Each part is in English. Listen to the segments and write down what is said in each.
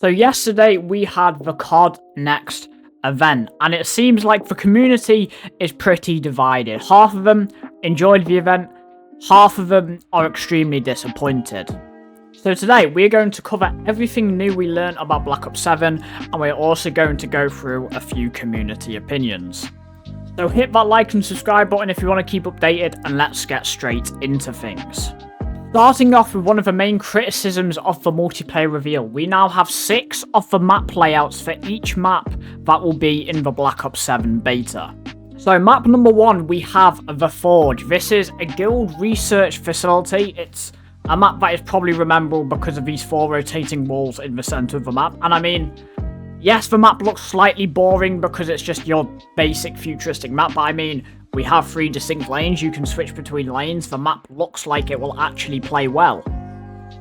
So yesterday we had the CODNEXT event, and it seems like the community is pretty divided. Half of them enjoyed the event, half of them are extremely disappointed. So today we're going to cover everything new we learned about Black Ops 7, and we're also going to go through a few community opinions. So hit that like and subscribe button if you want to keep updated, and let's get straight into things. Starting off with one of the main criticisms of the multiplayer reveal, we now have 6 of the map layouts for each map that will be in the Black Ops 7 beta. So map number 1, we have The Forge. This is a guild research facility. It's a map that is probably rememberable because of these 4 rotating walls in the center of the map. And I mean, yes, the map looks slightly boring because it's just your basic futuristic map, but I mean, we have 3 distinct lanes, you can switch between lanes, the map looks like it will actually play well.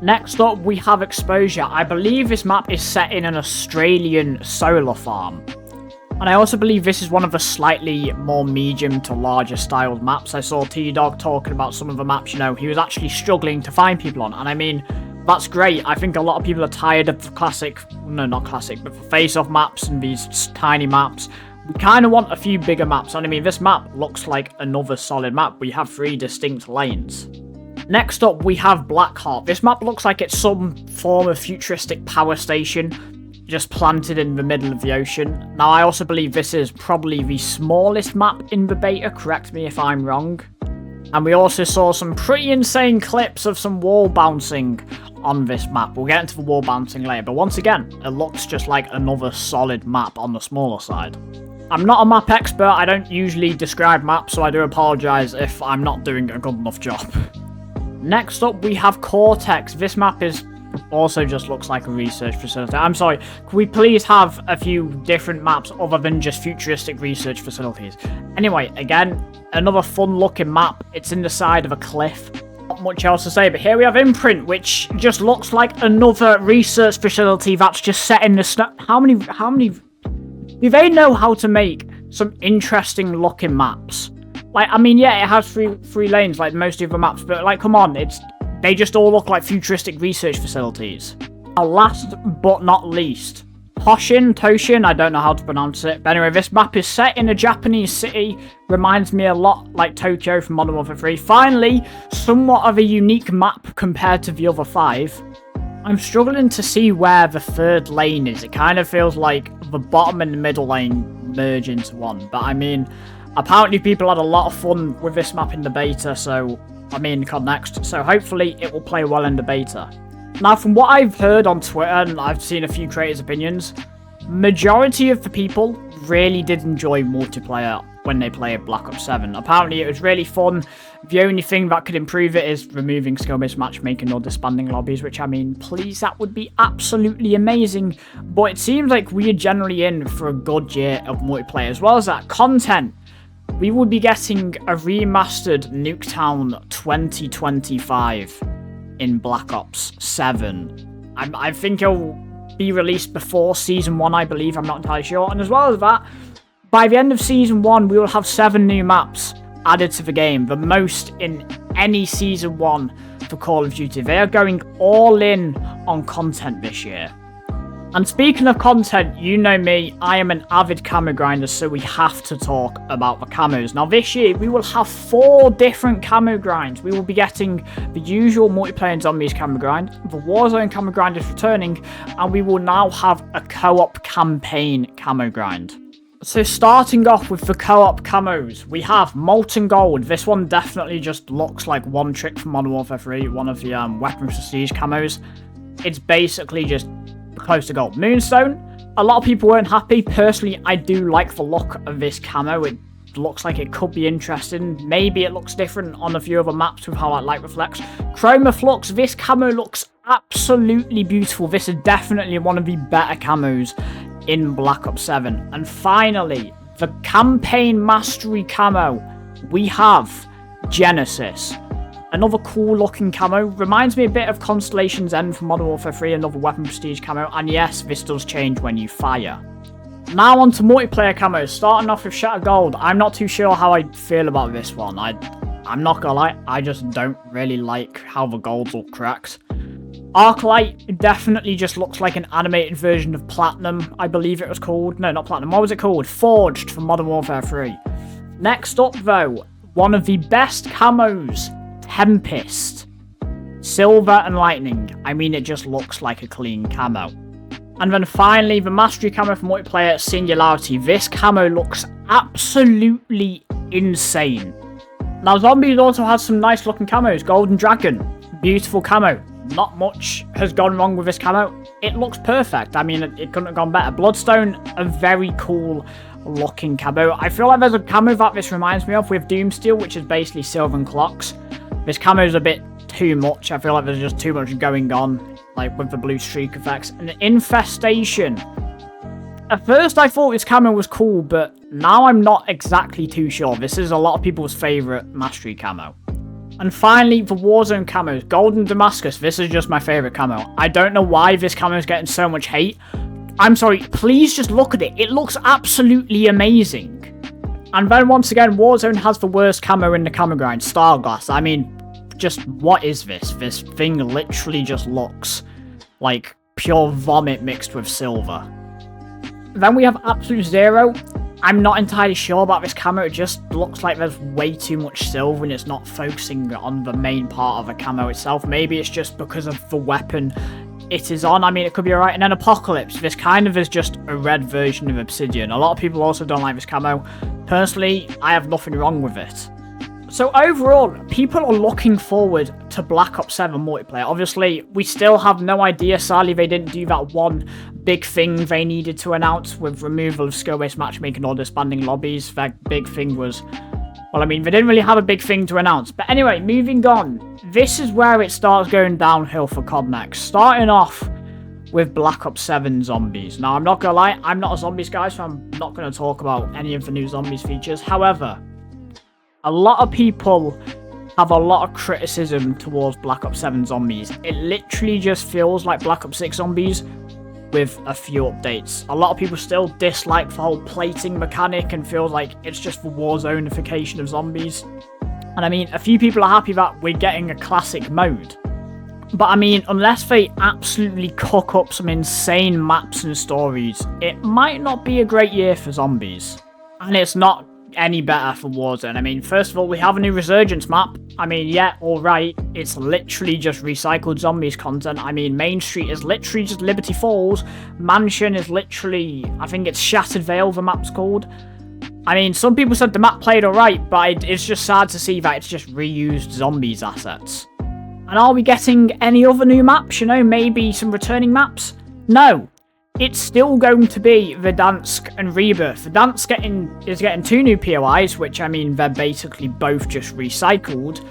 Next up, we have Exposure. I believe this map is set in an Australian solar farm. And I also believe this is one of the slightly more medium to larger styled maps. I saw T-Dog talking about some of the maps, you know, he was actually struggling to find people on, and I mean, that's great. I think a lot of people are tired of the classic, no, not classic, but the face-off maps and these tiny maps. We kind of want a few bigger maps, and I mean, this map looks like another solid map. We have 3 distinct lanes. Next up, we have Blackheart. This map looks like it's some form of futuristic power station, just planted in the middle of the ocean. Now, I also believe this is probably the smallest map in the beta, correct me if I'm wrong. And we also saw some pretty insane clips of some wall bouncing on this map. We'll get into the wall bouncing later, but once again, it looks just like another solid map on the smaller side. I'm not a map expert, I don't usually describe maps, so I do apologise if I'm not doing a good enough job. Next up, we have Cortex. This map is also just looks like a research facility. I'm sorry, could we please have a few different maps other than just futuristic research facilities? Anyway, again, another fun looking map. It's in the side of a cliff. Not much else to say, but here we have Imprint, which just looks like another research facility that's just set in the snow. How many... Do they know how to make some interesting looking maps? Like, I mean, yeah, it has three lanes like most of the maps, but like, come on, they just all look like futuristic research facilities. Now, last but not least, Toshin, I don't know how to pronounce it, but anyway, this map is set in a Japanese city, reminds me a lot like Tokyo from Modern Warfare 3. Finally, somewhat of a unique map compared to the other 5. I'm struggling to see where the 3rd lane is. It kind of feels like the bottom and the middle lane merge into one. But I mean, apparently people had a lot of fun with this map in the beta, so, I mean, CODNEXT. So hopefully it will play well in the beta. Now, from what I've heard on Twitter, and I've seen a few creators' opinions, majority of the people really did enjoy multiplayer when they played Black Ops 7. Apparently it was really fun. The only thing that could improve it is removing skill-based matchmaking or disbanding lobbies, which, I mean, please, that would be absolutely amazing. But it seems like we are generally in for a good year of multiplayer. As well as that content, we will be getting a remastered Nuketown 2025 in Black Ops 7. I think it'll be released before Season 1, I believe. I'm not entirely sure. And as well as that, by the end of Season 1, we will have 7 new maps added to the game, the most in any Season 1 for Call of Duty. They are going all in on content this year. And speaking of content, you know me, I am an avid camo grinder, so we have to talk about the camos. Now this year, we will have 4 different camo grinds. We will be getting the usual multiplayer and zombies camo grind, the Warzone camo grind is returning, and we will now have a co-op campaign camo grind. So starting off with the co-op camos, we have Molten Gold. This one definitely just looks like one trick from Modern Warfare 3, one of the weapons prestige camos. It's basically just close to gold. Moonstone, a lot of people weren't happy. Personally, I do like the look of this camo. It looks like it could be interesting. Maybe it looks different on a few other maps with how that light reflects. Chroma Flux, this camo looks absolutely beautiful. This is definitely one of the better camos in Black Ops 7. And finally, the campaign mastery camo, we have Genesis. Another cool looking camo, reminds me a bit of Constellation's End from Modern Warfare 3, another weapon prestige camo, and yes, this does change when you fire. Now on to multiplayer camos, starting off with Shattered Gold. I'm not too sure how I feel about this one. I'm not gonna lie, I just don't really like how the golds look cracked. Arclight definitely just looks like an animated version of Platinum, I believe it was called. No, not Platinum. What was it called? Forged from Modern Warfare 3. Next up, though, one of the best camos, Tempest. Silver and Lightning. I mean, it just looks like a clean camo. And then finally, the Mastery camo for multiplayer, Singularity. This camo looks absolutely insane. Now, Zombies also has some nice looking camos. Golden Dragon, beautiful camo. Not much has gone wrong with this camo. It looks perfect. I mean, it couldn't have gone better. Bloodstone, a very cool looking camo. I feel like there's a camo that this reminds me of with Doomsteel, which is basically silver and clocks. This camo is a bit too much. I feel like there's just too much going on, like with the blue streak effects. And Infestation. At first I thought this camo was cool, but now I'm not exactly too sure. This is a lot of people's favourite Mastery camo. And finally, the Warzone camos. Golden Damascus. This is just my favourite camo. I don't know why this camo is getting so much hate. I'm sorry, please just look at it. It looks absolutely amazing. And then once again, Warzone has the worst camo in the camo grind. Starglass. I mean, just what is this? This thing literally just looks like pure vomit mixed with silver. Then we have Absolute Zero. I'm not entirely sure about this camo. It just looks like there's way too much silver and it's not focusing on the main part of the camo itself. Maybe it's just because of the weapon it is on. I mean, it could be alright. And then Apocalypse. This kind of is just a red version of Obsidian. A lot of people also don't like this camo. Personally, I have nothing wrong with it. So overall, people are looking forward to Black Ops 7 multiplayer. Obviously, we still have no idea. Sadly, they didn't do that one big thing they needed to announce with removal of skill-based matchmaking or disbanding lobbies. That big thing was... Well, I mean, they didn't really have a big thing to announce. But anyway, moving on. This is where it starts going downhill for CODNEXT. Starting off with Black Ops 7 Zombies. Now, I'm not going to lie, I'm not a Zombies guy, so I'm not going to talk about any of the new Zombies features. However, a lot of people have a lot of criticism towards Black Ops 7 Zombies. It literally just feels like Black Ops 6 Zombies with a few updates. A lot of people still dislike the whole plating mechanic and feel like it's just the Warzone-ification of Zombies. And I mean, a few people are happy that we're getting a classic mode. But I mean, unless they absolutely cook up some insane maps and stories, it might not be a great year for Zombies. And it's not any better for Warzone. I mean, first of all, we have a new Resurgence map. I mean, yeah, alright, it's literally just recycled Zombies content. I mean, Main Street is literally just Liberty Falls. Mansion is literally, I think it's Shattered Vale, the map's called. I mean, some people said the map played alright, but it's just sad to see that it's just reused Zombies assets. And are we getting any other new maps? You know, maybe some returning maps? No. It's still going to be Verdansk and Rebirth. Verdansk is getting 2 new POIs, which, I mean, they're basically both just recycled.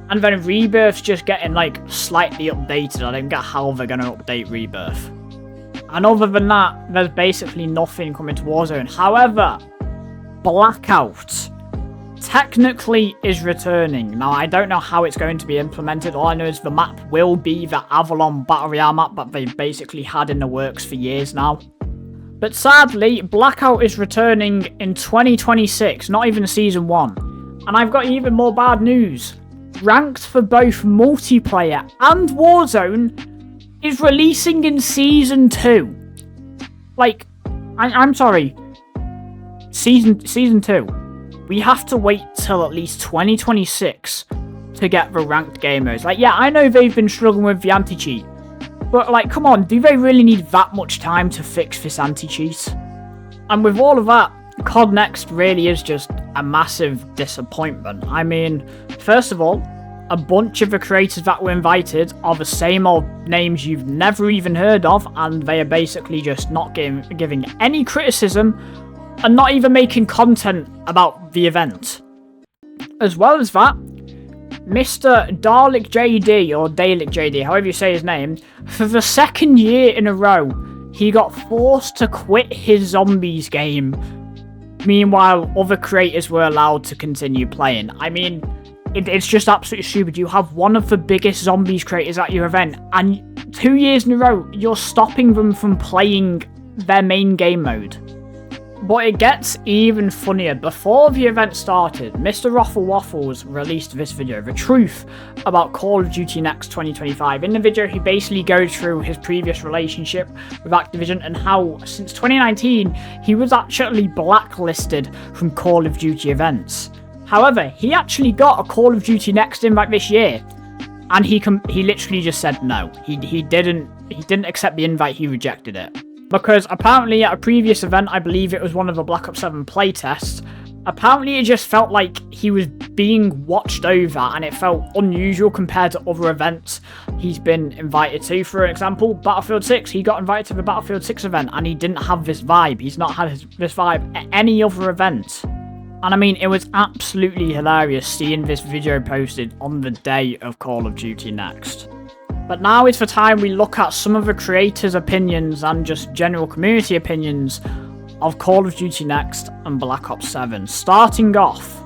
And then Rebirth's just getting, like, slightly updated. I don't get how they're going to update Rebirth. And other than that, there's basically nothing coming to Warzone. However, Blackout technically is returning. Now, I don't know how it's going to be implemented. All I know is the map will be the Avalon Battle Royale map that they've basically had in the works for years now. But sadly, Blackout is returning in 2026, not even Season 1. And I've got even more bad news. Ranked for both multiplayer and Warzone is releasing in Season 2. Like, I'm sorry. Season 2. We have to wait till at least 2026 to get the ranked game modes. Like, yeah, I know they've been struggling with the anti-cheat. But, like, come on, do they really need that much time to fix this anti-cheat? And with all of that, CODNEXT really is just a massive disappointment. I mean, first of all, a bunch of the creators that were invited are the same old names you've never even heard of, and they are basically just not giving any criticism and not even making content about the event. As well as that, Mr. Dalek JD, or Dalek JD, however you say his name, for the 2nd year in a row, he got forced to quit his Zombies game. Meanwhile, other creators were allowed to continue playing. I mean, it's just absolutely stupid. You have one of the biggest Zombies creators at your event, and 2 years in a row, you're stopping them from playing their main game mode. But it gets even funnier. Before the event started, Mr. Ruffle Waffles released this video, The Truth About Call of Duty Next 2025. In the video, he basically goes through his previous relationship with Activision and how, since 2019, he was actually blacklisted from Call of Duty events. However, he actually got a Call of Duty Next invite this year, and he literally just said no. He didn't accept the invite, he rejected it. Because apparently at a previous event, I believe it was one of the Black Ops 7 playtests, apparently it just felt like he was being watched over and it felt unusual compared to other events he's been invited to. For example, Battlefield 6, he got invited to the Battlefield 6 event and he didn't have this vibe. He's not had this vibe at any other event. And I mean, it was absolutely hilarious seeing this video posted on the day of Call of Duty Next. But now is the time we look at some of the creators' opinions and just general community opinions of Call of Duty Next and Black Ops 7. Starting off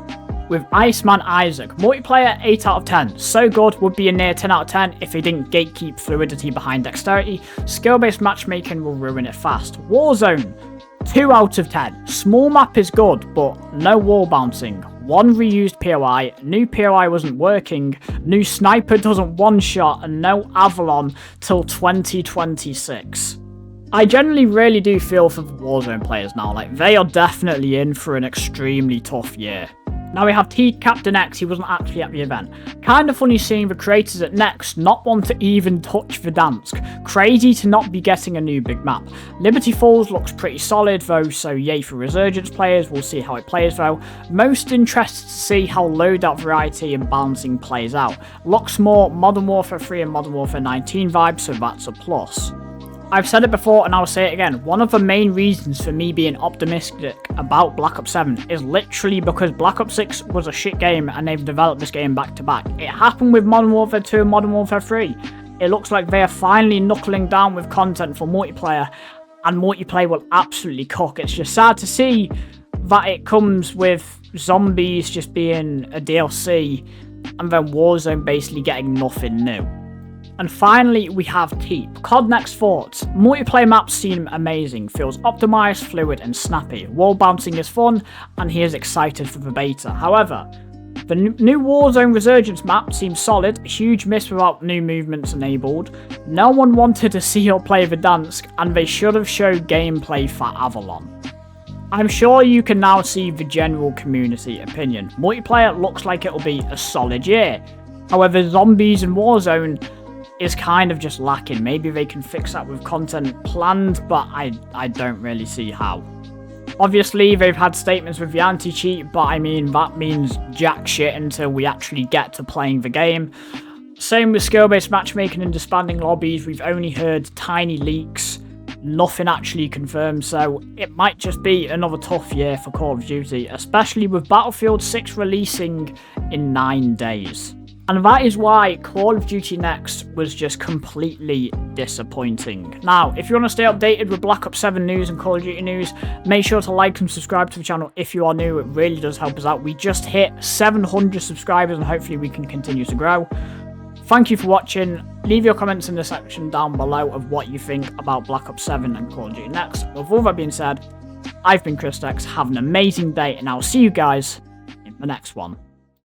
with Iceman Isaac. Multiplayer 8 out of 10. So good, would be a near 10 out of 10 if they didn't gatekeep fluidity behind dexterity. Skill-based matchmaking will ruin it fast. Warzone 2 out of 10. Small map is good, but no wall bouncing. One reused POI, new POI wasn't working, new sniper doesn't one-shot, and no Avalon till 2026. I generally really do feel for the Warzone players now, like they are definitely in for an extremely tough year. Now we have CODNEXT, he wasn't actually at the event. Kind of funny seeing the creators at Next not want to even touch Verdansk. Crazy to not be getting a new big map. Liberty Falls looks pretty solid though, so yay for Resurgence players, we'll see how it plays though. Most interested to see how loadout variety and balancing plays out. Looks more Modern Warfare 3 and Modern Warfare 19 vibes, so that's a plus. I've said it before and I'll say it again, one of the main reasons for me being optimistic about Black Ops 7 is literally because Black Ops 6 was a shit game and they've developed this game back to back. It happened with Modern Warfare 2 and Modern Warfare 3. It looks like they are finally knuckling down with content for multiplayer, and multiplayer will absolutely cook. It's just sad to see that it comes with zombies just being a DLC and then Warzone basically getting nothing new. And finally, we have Teep. CODNEXT thoughts. Multiplayer maps seem amazing, feels optimized, fluid and snappy. Wall bouncing is fun, and he is excited for the beta. However, the new Warzone Resurgence map seems solid, a huge miss without new movements enabled. No one wanted to see or play Verdansk, and they should have showed gameplay for Avalon. I'm sure you can now see the general community opinion. Multiplayer looks like it'll be a solid year. However, zombies and Warzone is kind of just lacking. Maybe they can fix that with content planned, but I don't really see how. Obviously, they've had statements with the anti-cheat, but I mean, that means jack shit until we actually get to playing the game. Same with skill-based matchmaking and disbanding lobbies. We've only heard tiny leaks, nothing actually confirmed, so it might just be another tough year for Call of Duty, especially with Battlefield 6 releasing in 9 days. And that is why Call of Duty Next was just completely disappointing. Now, if you want to stay updated with Black Ops 7 news and Call of Duty news, make sure to like and subscribe to the channel if you are new. It really does help us out. We just hit 700 subscribers and hopefully we can continue to grow. Thank you for watching. Leave your comments in the section down below of what you think about Black Ops 7 and Call of Duty Next. With all that being said, I've been CODNEXT. Have an amazing day and I'll see you guys in the next one.